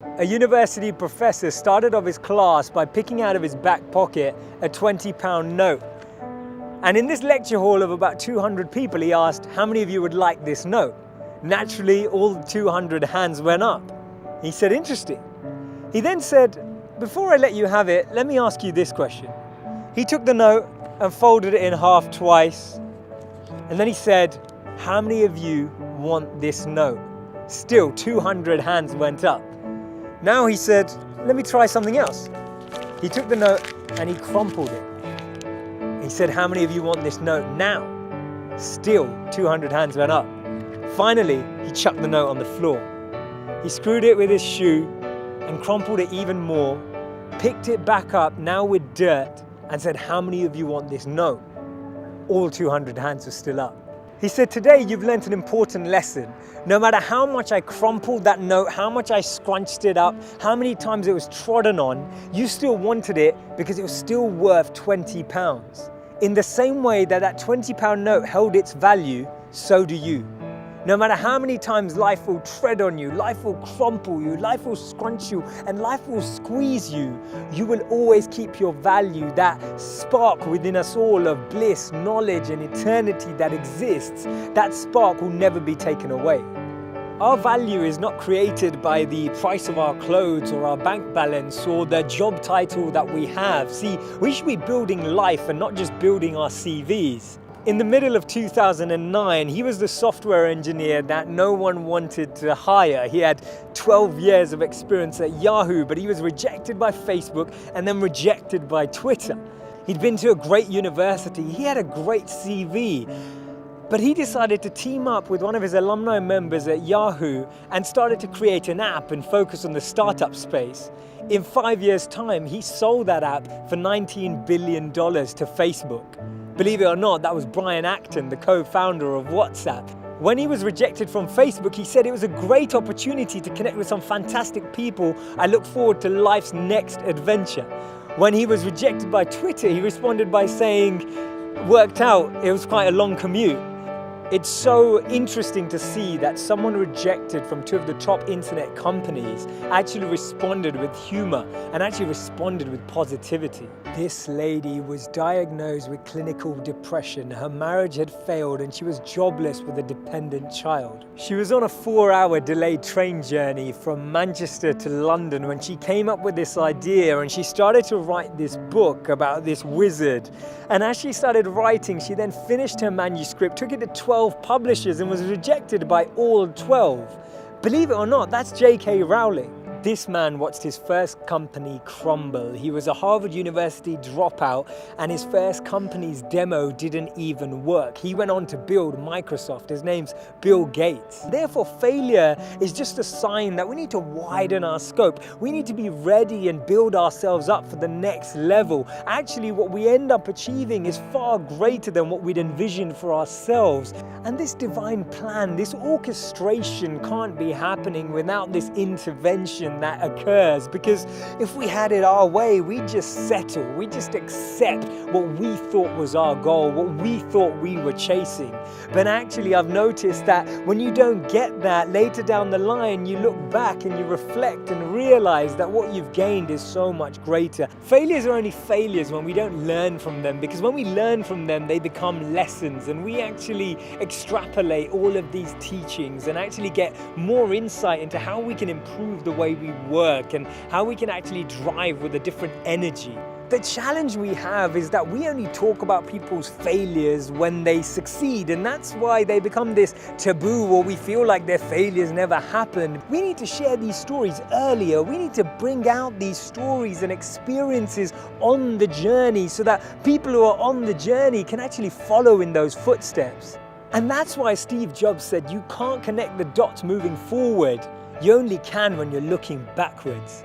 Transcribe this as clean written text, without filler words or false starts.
A university professor started off his class by picking out of his back pocket a £20 note. And in this lecture hall of about 200 people, he asked, how many of you would like this note? Naturally, all 200 hands went up. He said, interesting. He then said, before I let you have it, let me ask you this question. He took the note and folded it in half twice. And then he said, how many of you want this note? Still, 200 hands went up. Now he said, let me try something else. He took the note and he crumpled it. He said, how many of you want this note now? Still, 200 hands went up. Finally, he chucked the note on the floor. He screwed it with his shoe and crumpled it even more, picked it back up, now with dirt, and said, how many of you want this note? All 200 hands were still up. He said, today you've learnt an important lesson. No matter how much I crumpled that note, how much I scrunched it up, how many times it was trodden on, you still wanted it because it was still worth £20. In the same way that that £20 note held its value, so do you. No matter how many times life will tread on you, life will crumple you, life will scrunch you, and life will squeeze you, you will always keep your value, that spark within us all of bliss, knowledge, and eternity that exists. That spark will never be taken away. Our value is not created by the price of our clothes or our bank balance or the job title that we have. See, we should be building life and not just building our CVs. In the middle of 2009, he was the software engineer that no one wanted to hire. He had 12 years of experience at Yahoo, but he was rejected by Facebook and then rejected by Twitter. He'd been to a great university. He had a great CV. But he decided to team up with one of his alumni members at Yahoo and started to create an app and focus on the startup space. In 5 years' time, he sold that app for $19 billion to Facebook. Believe it or not, that was Brian Acton, the co-founder of WhatsApp. When he was rejected from Facebook, he said it was a great opportunity to connect with some fantastic people. I look forward to life's next adventure. When he was rejected by Twitter, he responded by saying, worked out, it was quite a long commute. It's so interesting to see that someone rejected from two of the top internet companies actually responded with humor and actually responded with positivity. This lady was diagnosed with clinical depression. Her marriage had failed and she was jobless with a dependent child. She was on a 4-hour delayed train journey from Manchester to London when she came up with this idea, and she started to write this book about this wizard. And as she started writing, she then finished her manuscript, took it to 12 publishers and was rejected by all 12. Believe it or not, that's J.K. Rowling. This man watched his first company crumble. He was a Harvard University dropout and his first company's demo didn't even work. He went on to build Microsoft. His name's Bill Gates. Therefore, failure is just a sign that we need to widen our scope. We need to be ready and build ourselves up for the next level. Actually, what we end up achieving is far greater than what we'd envisioned for ourselves. And this divine plan, this orchestration can't be happening without this intervention that occurs, because if we had it our way, we'd just settle, we'd just accept what we thought was our goal, what we thought we were chasing. But actually, I've noticed that when you don't get that, later down the line, you look back and you reflect and realize that what you've gained is so much greater. Failures are only failures when we don't learn from them, because when we learn from them, they become lessons, and we actually extrapolate all of these teachings and actually get more insight into how we can improve the way we work and how we can actually drive with a different energy. The challenge we have is that we only talk about people's failures when they succeed, and that's why they become this taboo, or we feel like their failures never happened. We need to share these stories earlier. We need to bring out these stories and experiences on the journey so that people who are on the journey can actually follow in those footsteps. And that's why Steve Jobs said you can't connect the dots moving forward. You only can when you're looking backwards.